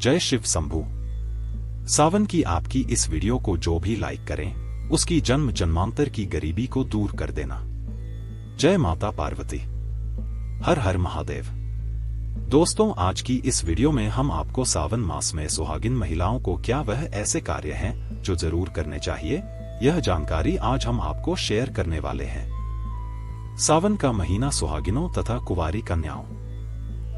जय शिव शंभू। सावन की आपकी इस वीडियो को जो भी लाइक करें उसकी जन्म जन्मांतर की गरीबी को दूर कर देना। जय माता पार्वती। हर हर महादेव। दोस्तों, आज की इस वीडियो में हम आपको सावन मास में सुहागिन महिलाओं को क्या वह ऐसे कार्य हैं जो जरूर करने चाहिए, यह जानकारी आज हम आपको शेयर करने वाले हैं। सावन का महीना सुहागिनों तथा कुंवारी कन्याओं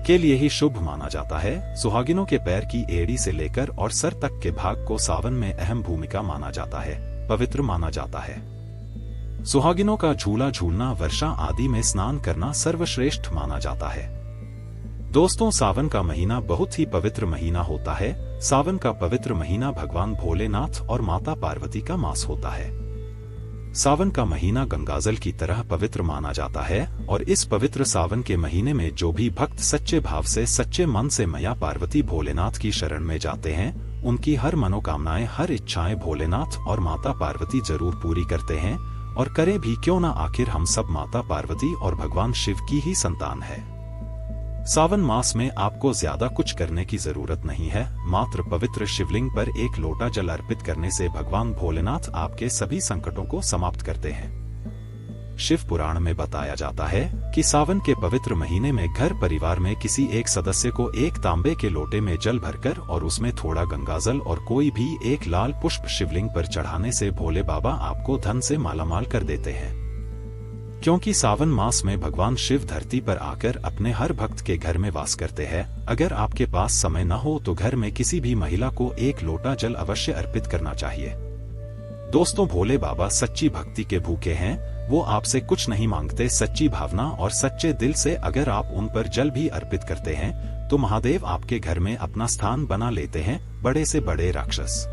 के लिए ही शुभ माना जाता है। सुहागिनों के पैर की एड़ी से लेकर और सर तक के भाग को सावन में अहम भूमिका माना जाता है, पवित्र माना जाता है। सुहागिनों का झूला झूलना, वर्षा आदि में स्नान करना सर्वश्रेष्ठ माना जाता है। दोस्तों, सावन का महीना बहुत ही पवित्र महीना होता है। सावन का पवित्र महीना भगवान भोलेनाथ और माता पार्वती का मास होता है। सावन का महीना गंगाजल की तरह पवित्र माना जाता है और इस पवित्र सावन के महीने में जो भी भक्त सच्चे भाव से, सच्चे मन से मैया पार्वती भोलेनाथ की शरण में जाते हैं, उनकी हर मनोकामनाएं, हर इच्छाएं भोलेनाथ और माता पार्वती जरूर पूरी करते हैं। और करे भी क्यों ना, आखिर हम सब माता पार्वती और भगवान शिव की ही संतान है। सावन मास में आपको ज्यादा कुछ करने की जरूरत नहीं है। मात्र पवित्र शिवलिंग पर एक लोटा जल अर्पित करने से भगवान भोलेनाथ आपके सभी संकटों को समाप्त करते हैं। शिव पुराण में बताया जाता है कि सावन के पवित्र महीने में घर परिवार में किसी एक सदस्य को एक तांबे के लोटे में जल भरकर और उसमें थोड़ा गंगाजल और कोई भी एक लाल पुष्प शिवलिंग पर चढ़ाने से भोले बाबा आपको धन से मालामाल कर देते हैं। क्योंकि सावन मास में भगवान शिव धरती पर आकर अपने हर भक्त के घर में वास करते हैं। अगर आपके पास समय न हो तो घर में किसी भी महिला को एक लोटा जल अवश्य अर्पित करना चाहिए। दोस्तों, भोले बाबा सच्ची भक्ति के भूखे हैं। वो आपसे कुछ नहीं मांगते। सच्ची भावना और सच्चे दिल से अगर आप उन पर जल भी अर्पित करते हैं तो महादेव आपके घर में अपना स्थान बना लेते हैं। बड़े से बड़े राक्षस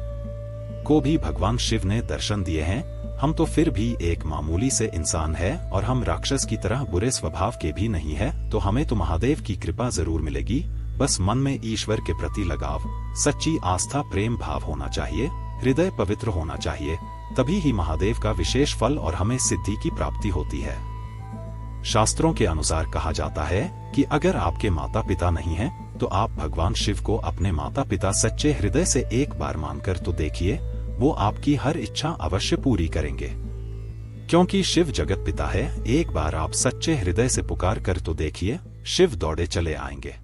को भी भगवान शिव ने दर्शन दिए हैं। हम तो फिर भी एक मामूली से इंसान है और हम राक्षस की तरह बुरे स्वभाव के भी नहीं है, तो हमें तो महादेव की कृपा जरूर मिलेगी। बस मन में ईश्वर के प्रति लगाव, सच्ची आस्था, प्रेम भाव होना चाहिए, हृदय पवित्र होना चाहिए। तभी ही महादेव का विशेष फल और हमें सिद्धि की प्राप्ति होती है। शास्त्रों के अनुसार कहा जाता है कि अगर आपके माता पिता नहीं हैं, तो आप भगवान शिव को अपने माता पिता सच्चे हृदय से एक बार मानकर तो देखिए, वो आपकी हर इच्छा अवश्य पूरी करेंगे। क्योंकि शिव जगत पिता है। एक बार आप सच्चे हृदय से पुकार कर तो देखिए, शिव दौड़े चले आएंगे।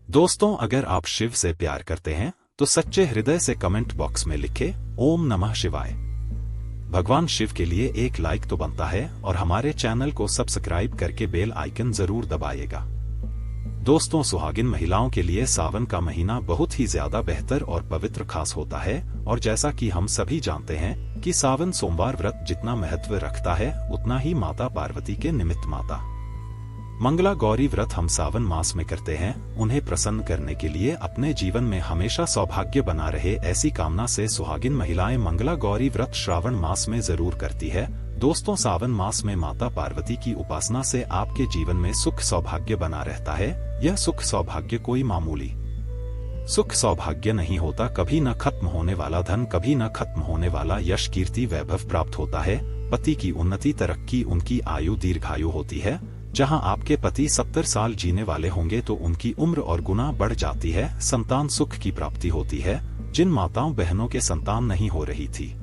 दोस्तों, अगर आप शिव से प्यार करते हैं तो सच्चे हृदय से कमेंट बॉक्स में लिखे ओम नमः शिवाय। भगवान शिव के लिए एक लाइक तो बनता है और हमारे चैनल को सब्सक्राइब करके बेल आइकन जरूर दबाइएगा। दोस्तों, सुहागिन महिलाओं के लिए सावन का महीना बहुत ही ज्यादा बेहतर और पवित्र खास होता है। और जैसा कि हम सभी जानते हैं कि सावन सोमवार व्रत जितना महत्व रखता है, उतना ही माता पार्वती के निमित्त माता मंगला गौरी व्रत हम सावन मास में करते हैं। उन्हें प्रसन्न करने के लिए, अपने जीवन में हमेशा सौभाग्य बना रहे, ऐसी कामना से सुहागिन महिलाएं मंगला गौरी व्रत श्रावण मास में जरूर करती है। दोस्तों, सावन मास में माता पार्वती की उपासना से आपके जीवन में सुख सौभाग्य बना रहता है। यह सुख सौभाग्य कोई मामूली सुख सौभाग्य नहीं होता। कभी न खत्म होने वाला धन, कभी न खत्म होने वाला यश, कीर्ति, वैभव प्राप्त होता है। पति की उन्नति, तरक्की, उनकी आयु दीर्घायु होती है। जहां आपके पति 70 साल जीने वाले होंगे तो उनकी उम्र और गुना बढ़ जाती है। संतान सुख की प्राप्ति होती है। जिन माताओं बहनों के संतान नहीं हो रही थी,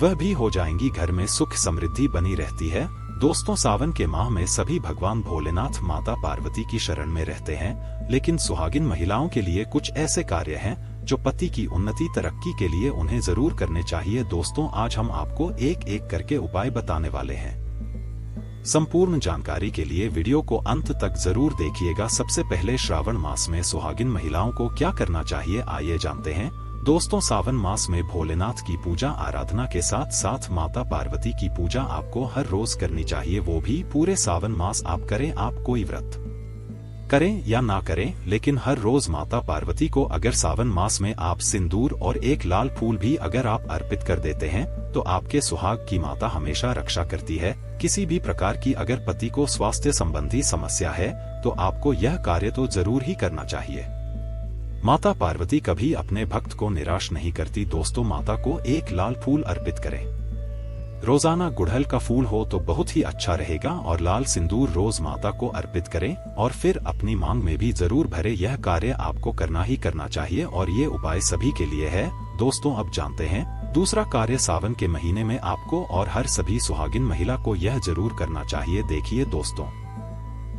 वह भी हो जाएंगी। घर में सुख समृद्धि बनी रहती है। दोस्तों, सावन के माह में सभी भगवान भोलेनाथ माता पार्वती की शरण में रहते हैं, लेकिन सुहागिन महिलाओं के लिए कुछ ऐसे कार्य हैं जो पति की उन्नति, तरक्की के लिए उन्हें जरूर करने चाहिए। दोस्तों, आज हम आपको एक एक करके उपाय बताने वाले हैं। संपूर्ण जानकारी के लिए वीडियो को अंत तक जरूर देखिएगा। सबसे पहले श्रावण मास में सुहागिन महिलाओं को क्या करना चाहिए, आइए जानते हैं। दोस्तों, सावन मास में भोलेनाथ की पूजा आराधना के साथ साथ माता पार्वती की पूजा आपको हर रोज करनी चाहिए। वो भी पूरे सावन मास आप करें, आप कोई व्रत करें या ना करें, लेकिन हर रोज माता पार्वती को अगर सावन मास में आप सिंदूर और एक लाल फूल भी अगर आप अर्पित कर देते हैं तो आपके सुहाग की माता हमेशा रक्षा करती है। किसी भी प्रकार की अगर पति को स्वास्थ्य संबंधी समस्या है तो आपको यह कार्य तो जरूर ही करना चाहिए। माता पार्वती कभी अपने भक्त को निराश नहीं करती। दोस्तों, माता को एक लाल फूल अर्पित करें। रोजाना गुड़हल का फूल हो तो बहुत ही अच्छा रहेगा और लाल सिंदूर रोज माता को अर्पित करें और फिर अपनी मांग में भी जरूर भरे। यह कार्य आपको करना ही करना चाहिए और ये उपाय सभी के लिए है। दोस्तों अब जानते हैं दूसरा कार्य सावन के महीने में आपको और हर सभी सुहागिन महिला को यह जरूर करना चाहिए। देखिए दोस्तों,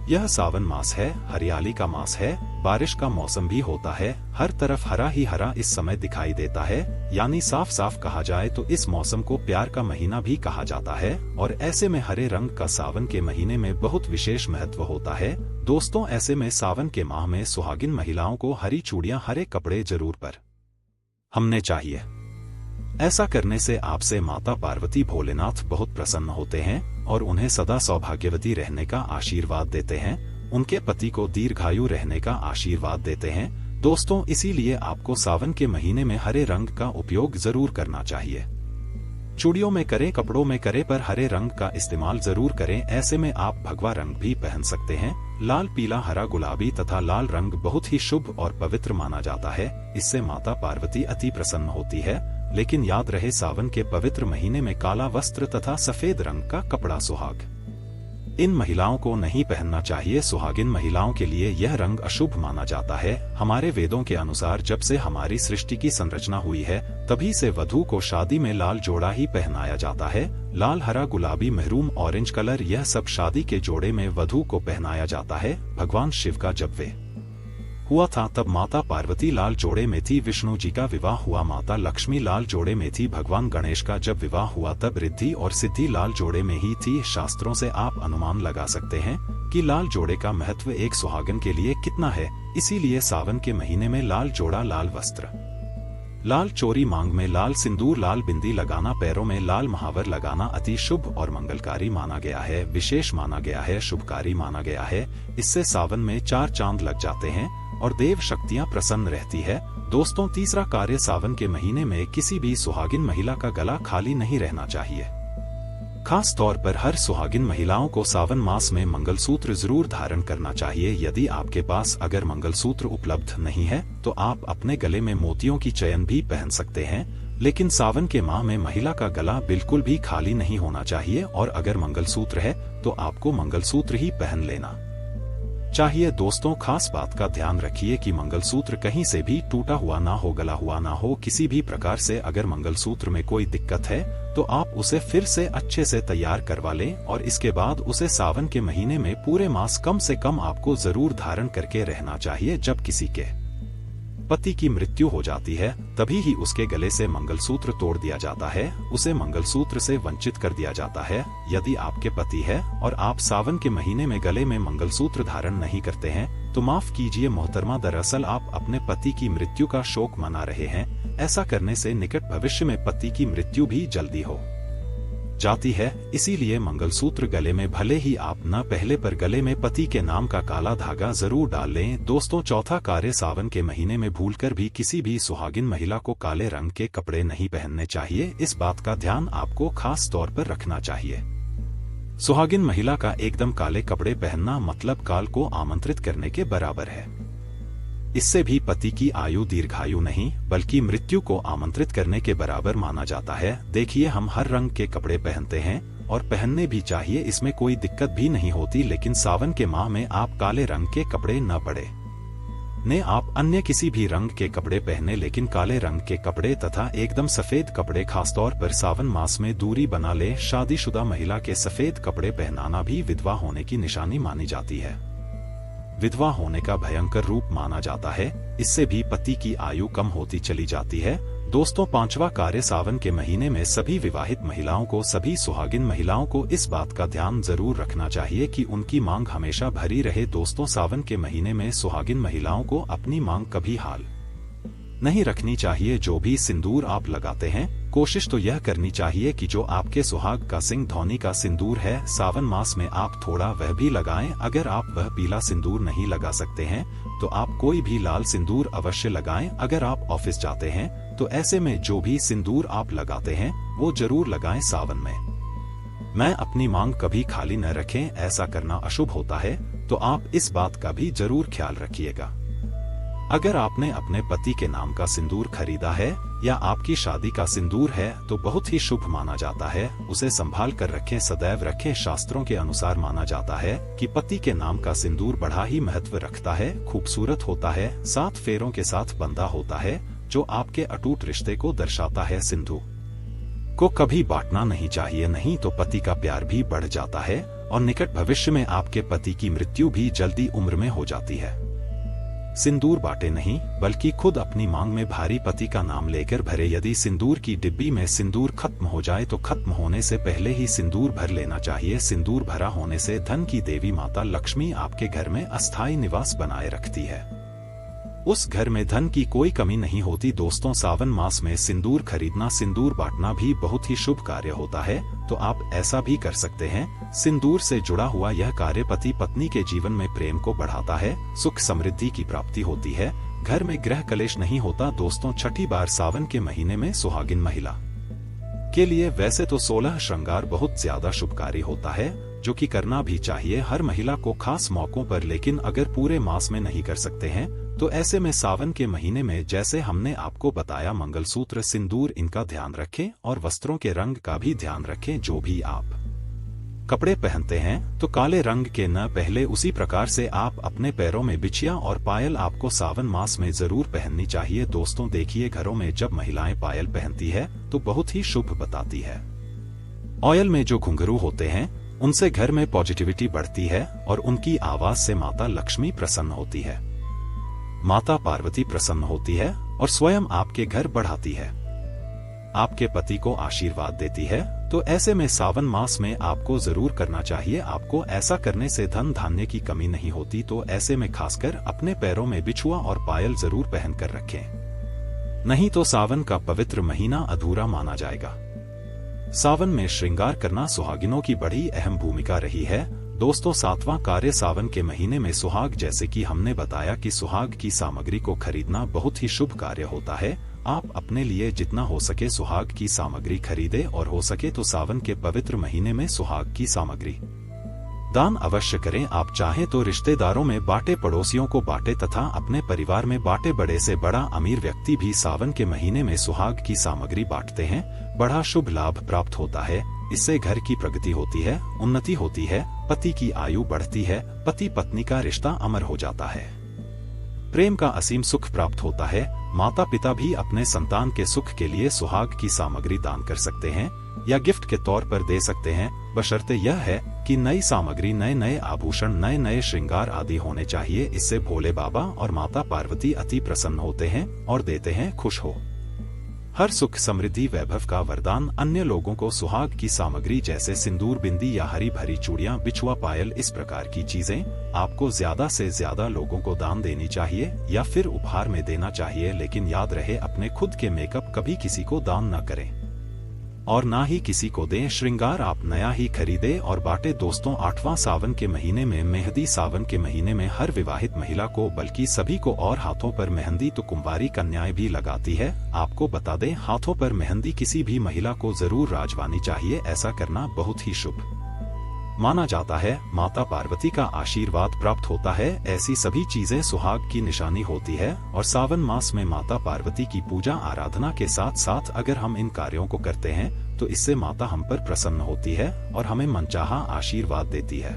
यह सावन मास है, हरियाली का मास है, बारिश का मौसम भी होता है, हर तरफ हरा ही हरा इस समय दिखाई देता है। यानी साफ साफ कहा जाए तो इस मौसम को प्यार का महीना भी कहा जाता है और ऐसे में हरे रंग का सावन के महीने में बहुत विशेष महत्व होता है। दोस्तों ऐसे में सावन के माह में सुहागिन महिलाओं को हरी चूड़ियां, हरे कपड़े जरूर पर हमने चाहिए। ऐसा करने से आपसे माता पार्वती भोलेनाथ बहुत प्रसन्न होते हैं और उन्हें सदा सौभाग्यवती रहने का आशीर्वाद देते हैं, उनके पति को दीर्घायु रहने का आशीर्वाद देते हैं। दोस्तों इसीलिए आपको सावन के महीने में हरे रंग का उपयोग जरूर करना चाहिए। चूड़ियों में करें, कपड़ों में करें, पर हरे रंग का इस्तेमाल जरूर करें। ऐसे में आप भगवा रंग भी पहन सकते हैं। लाल, पीला, हरा, गुलाबी तथा लाल रंग बहुत ही शुभ और पवित्र माना जाता है। इससे माता पार्वती अति प्रसन्न होती है। लेकिन याद रहे सावन के पवित्र महीने में काला वस्त्र तथा सफेद रंग का कपड़ा सुहाग इन महिलाओं को नहीं पहनना चाहिए। सुहागिन महिलाओं के लिए यह रंग अशुभ माना जाता है। हमारे वेदों के अनुसार जब से हमारी सृष्टि की संरचना हुई है तभी से वधू को शादी में लाल जोड़ा ही पहनाया जाता है। लाल, हरा, गुलाबी, मेहरून, ऑरेंज कलर यह सब शादी के जोड़े में वधू को पहनाया जाता है। भगवान शिव का जब वे हुआ था तब माता पार्वती लाल जोड़े में थी। विष्णु जी का विवाह हुआ माता लक्ष्मी लाल जोड़े में थी। भगवान गणेश का जब विवाह हुआ तब रिद्धि और सिद्धि लाल जोड़े में ही थी। शास्त्रों से आप अनुमान लगा सकते हैं कि लाल जोड़े का महत्व एक सुहागन के लिए कितना है। इसीलिए सावन के महीने में लाल जोड़ा, लाल वस्त्र, लाल चोरी, मांग में लाल सिंदूर, लाल बिंदी लगाना, पैरों में लाल महावर लगाना अति शुभ और मंगलकारी माना गया है, विशेष माना गया है, शुभकारी माना गया है। इससे सावन में 4 चांद लग जाते हैं और देव शक्तियां प्रसन्न रहती है। दोस्तों तीसरा कार्य सावन के महीने में किसी भी सुहागिन महिला का गला खाली नहीं रहना चाहिए। खास तौर पर हर सुहागिन महिलाओं को सावन मास में मंगलसूत्र जरूर धारण करना चाहिए। यदि आपके पास अगर मंगलसूत्र उपलब्ध नहीं है तो आप अपने गले में मोतियों की चयन भी पहन सकते हैं। लेकिन सावन के माह में महिला का गला बिल्कुल भी खाली नहीं होना चाहिए और अगर मंगलसूत्र है तो आपको मंगलसूत्र ही पहन लेना चाहिए। दोस्तों खास बात का ध्यान रखिए कि मंगलसूत्र कहीं से भी टूटा हुआ ना हो, गला हुआ ना हो। किसी भी प्रकार से अगर मंगलसूत्र में कोई दिक्कत है तो आप उसे फिर से अच्छे से तैयार करवा लें और इसके बाद उसे सावन के महीने में पूरे मास कम से कम आपको जरूर धारण करके रहना चाहिए। जब किसी के पति की मृत्यु हो जाती है तभी ही उसके गले से मंगलसूत्र तोड़ दिया जाता है, उसे मंगलसूत्र से वंचित कर दिया जाता है। यदि आपके पति है और आप सावन के महीने में गले में मंगलसूत्र धारण नहीं करते हैं तो माफ कीजिए मोहतरमा, दरअसल आप अपने पति की मृत्यु का शोक मना रहे हैं। ऐसा करने से निकट भविष्य में पति की मृत्यु भी जल्दी हो जाती है। इसीलिए मंगलसूत्र गले में भले ही आप न पहले पर गले में पति के नाम का काला धागा जरूर डाल लें। दोस्तों चौथा कार्य सावन के महीने में भूलकर भी किसी भी सुहागिन महिला को काले रंग के कपड़े नहीं पहनने चाहिए। इस बात का ध्यान आपको खास तौर पर रखना चाहिए। सुहागिन महिला का एकदम काले कपड़े पहनना मतलब काल को आमंत्रित करने के बराबर है। इससे भी पति की आयु दीर्घायु नहीं बल्कि मृत्यु को आमंत्रित करने के बराबर माना जाता है। देखिए हम हर रंग के कपड़े पहनते हैं और पहनने भी चाहिए, इसमें कोई दिक्कत भी नहीं होती। लेकिन सावन के माह में आप काले रंग के कपड़े न पड़े ने आप अन्य किसी भी रंग के कपड़े पहने, लेकिन काले रंग के कपड़े तथा एकदम सफेद कपड़े खासतौर पर सावन मास में दूरी बना ले। शादीशुदा महिला के सफेद कपड़े पहनाना भी विधवा होने की निशानी मानी जाती है, विधवा होने का भयंकर रूप माना जाता है। इससे भी पति की आयु कम होती चली जाती है। दोस्तों पांचवा कार्य सावन के महीने में सभी विवाहित महिलाओं को, सभी सुहागिन महिलाओं को इस बात का ध्यान जरूर रखना चाहिए कि उनकी मांग हमेशा भरी रहे। दोस्तों सावन के महीने में सुहागिन महिलाओं को अपनी मांग कभी हाल नहीं रखनी चाहिए। जो भी सिंदूर आप लगाते हैं कोशिश तो यह करनी चाहिए कि जो आपके सुहाग का सिंह धौनी का सिंदूर है सावन मास में आप थोड़ा वह भी लगाएं। अगर आप वह पीला सिंदूर नहीं लगा सकते हैं तो आप कोई भी लाल सिंदूर अवश्य लगाएं। अगर आप ऑफिस जाते हैं तो ऐसे में जो भी सिंदूर आप लगाते हैं वो जरूर लगाएं सावन में। मैं अपनी मांग कभी खाली न रखें, ऐसा करना अशुभ होता है, तो आप इस बात का भी जरूर ख्याल रखिएगा। अगर आपने अपने पति के नाम का सिंदूर खरीदा है या आपकी शादी का सिंदूर है तो बहुत ही शुभ माना जाता है। उसे संभाल कर रखें, सदैव रखें। शास्त्रों के अनुसार माना जाता है कि पति के नाम का सिंदूर बड़ा ही महत्व रखता है, खूबसूरत होता है, 7 फेरों के साथ बंधा होता है, जो आपके अटूट रिश्ते को दर्शाता है। सिंदूर को कभी बांटना नहीं चाहिए, नहीं तो पति का प्यार भी बढ़ जाता है और निकट भविष्य में आपके पति की मृत्यु भी जल्दी उम्र में हो जाती है। सिंदूर बांटे नहीं, बल्कि खुद अपनी मांग में भारी पति का नाम लेकर भरे। यदि सिंदूर की डिब्बी में सिंदूर खत्म हो जाए तो खत्म होने से पहले ही सिंदूर भर लेना चाहिए। सिंदूर भरा होने से धन की देवी माता लक्ष्मी आपके घर में अस्थायी निवास बनाए रखती है, उस घर में धन की कोई कमी नहीं होती। दोस्तों, सावन मास में सिंदूर खरीदना, सिंदूर बांटना भी बहुत ही शुभ कार्य होता है, तो आप ऐसा भी कर सकते हैं। सिंदूर से जुड़ा हुआ यह कार्य पति पत्नी के जीवन में प्रेम को बढ़ाता है, सुख समृद्धि की प्राप्ति होती है, घर में गृह कलेश नहीं होता। दोस्तों, छठी बार सावन के महीने में सुहागिन महिला के लिए वैसे तो 16 श्रृंगार बहुत ज्यादा शुभकारी होता है, जो कि करना भी चाहिए हर महिला को खास मौकों पर। लेकिन अगर पूरे मास में नहीं कर सकते हैं तो ऐसे में सावन के महीने में जैसे हमने आपको बताया, मंगलसूत्र, सिंदूर, इनका ध्यान रखें और वस्त्रों के रंग का भी ध्यान रखें। जो भी आप कपड़े पहनते हैं तो काले रंग के न पहले, उसी प्रकार से आप अपने पैरों में बिछिया और पायल आपको सावन मास में जरूर पहननी चाहिए। दोस्तों, देखिए, घरों में जब महिलाएं पायल पहनती है तो बहुत ही शुभ बताती है। ऑयल में जो घुंघरू होते हैं उनसे घर में पॉजिटिविटी बढ़ती है और उनकी आवाज से माता लक्ष्मी प्रसन्न होती है, माता पार्वती प्रसन्न होती है और स्वयं आपके घर बढ़ाती है, आपके पति को आशीर्वाद देती है। तो ऐसे में सावन मास में आपको जरूर करना चाहिए। आपको ऐसा करने से धन धान्य की कमी नहीं होती। तो ऐसे में खासकर अपने पैरों में बिछुआ और पायल जरूर पहन कर रखें, नहीं तो सावन का पवित्र महीना अधूरा माना जाएगा। सावन में श्रृंगार करना सुहागिनों की बड़ी अहम भूमिका रही है। दोस्तों, 7वां कार्य सावन के महीने में सुहाग, जैसे कि हमने बताया कि सुहाग की सामग्री को खरीदना बहुत ही शुभ कार्य होता है। आप अपने लिए जितना हो सके सुहाग की सामग्री खरीदे और हो सके तो सावन के पवित्र महीने में सुहाग की सामग्री दान अवश्य करें। आप चाहें तो रिश्तेदारों में बांटे, पड़ोसियों को बांटे तथा अपने परिवार में बांटे। बड़े से बड़ा अमीर व्यक्ति भी सावन के महीने में सुहाग की सामग्री बांटते हैं, बड़ा शुभ लाभ प्राप्त होता है। इससे घर की प्रगति होती है, उन्नति होती है, पति की आयु बढ़ती है, पति पत्नी का रिश्ता अमर हो जाता है, प्रेम का असीम सुख प्राप्त होता है। माता पिता भी अपने संतान के सुख के लिए सुहाग की सामग्री दान कर सकते हैं या गिफ्ट के तौर पर दे सकते हैं, बशर्ते यह है कि नई सामग्री, नए नए आभूषण, नए नए श्रृंगार आदि होने चाहिए। इससे भोले बाबा और माता पार्वती अति प्रसन्न होते हैं और देते हैं खुश हो हर सुख समृद्धि वैभव का वरदान। अन्य लोगों को सुहाग की सामग्री जैसे सिंदूर, बिंदी या हरी भरी चूड़ियां, बिछुआ, पायल, इस प्रकार की चीजें आपको ज्यादा से ज्यादा लोगों को दान देनी चाहिए या फिर उपहार में देना चाहिए। लेकिन याद रहे, अपने खुद के मेकअप कभी किसी को दान न करें और ना ही किसी को दें। श्रृंगार आप नया ही खरीदे और बांटे। दोस्तों, 8वां सावन के महीने में मेहंदी। सावन के महीने में हर विवाहित महिला को, बल्कि सभी को, और हाथों पर मेहंदी तो कुंवारी कन्याएं भी लगाती है। आपको बता दें, हाथों पर मेहंदी किसी भी महिला को जरूर राजवानी चाहिए। ऐसा करना बहुत ही शुभ माना जाता है। माता पार्वती का आशीर्वाद प्राप्त होता है। ऐसी सभी चीजें सुहाग की निशानी होती है और सावन मास में माता पार्वती की पूजा आराधना के साथ साथ अगर हम इन कार्यों को करते हैं तो इससे माता हम पर प्रसन्न होती है और हमें मनचाहा आशीर्वाद देती है।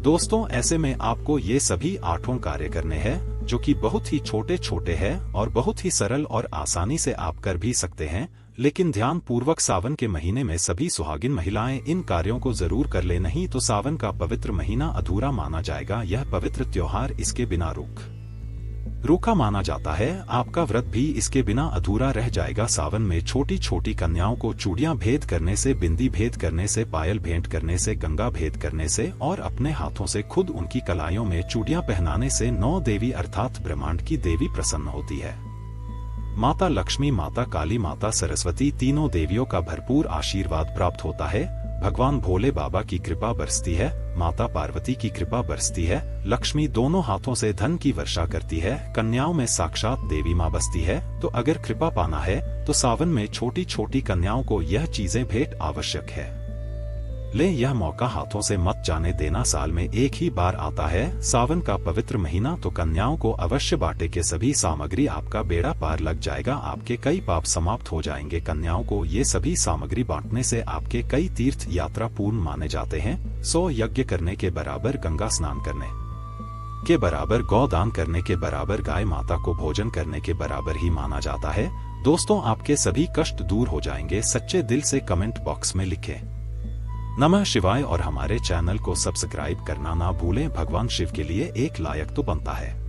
दोस्तों, ऐसे में आपको ये सभी 8 कार्य करने हैं, जो कि बहुत ही छोटे छोटे हैं और बहुत ही सरल और आसानी से आप कर भी सकते हैं। लेकिन ध्यान पूर्वक सावन के महीने में सभी सुहागिन महिलाएं इन कार्यों को जरूर कर ले, नहीं तो सावन का पवित्र महीना अधूरा माना जाएगा। यह पवित्र त्योहार इसके बिना रूखा माना जाता है। आपका व्रत भी इसके बिना अधूरा रह जाएगा। सावन में छोटी छोटी कन्याओं को चूड़ियां भेंट करने से, बिंदी भेंट करने से, पायल भेंट करने से, गंगा भेंट करने से और अपने हाथों से खुद उनकी कलाइयों में चूड़ियां पहनाने से 9 देवी अर्थात ब्रह्मांड की देवी प्रसन्न होती है। माता लक्ष्मी, माता काली, माता सरस्वती, तीनों देवियों का भरपूर आशीर्वाद प्राप्त होता है। भगवान भोले बाबा की कृपा बरसती है, माता पार्वती की कृपा बरसती है। लक्ष्मी दोनों हाथों से धन की वर्षा करती है। कन्याओं में साक्षात देवी माँ बसती है। तो अगर कृपा पाना है तो सावन में छोटी छोटी कन्याओं को यह चीजें भेंट आवश्यक है। ले यह मौका हाथों से मत जाने देना। साल में एक ही बार आता है सावन का पवित्र महीना, तो कन्याओं को अवश्य बांटे के सभी सामग्री, आपका बेड़ा पार लग जाएगा, आपके कई पाप समाप्त हो जाएंगे। कन्याओं को ये सभी सामग्री बांटने से आपके कई तीर्थ यात्रा पूर्ण माने जाते हैं। 100 यज्ञ करने के बराबर, गंगा स्नान करने के बराबर, गौदान करने के बराबर, गाय माता को भोजन करने के बराबर ही माना जाता है। दोस्तों, आपके सभी कष्ट दूर हो जाएंगे। सच्चे दिल से कमेंट बॉक्स में लिखें नमः शिवाय और हमारे चैनल को सब्सक्राइब करना ना भूलें। भगवान शिव के लिए एक लायक तो बनता है।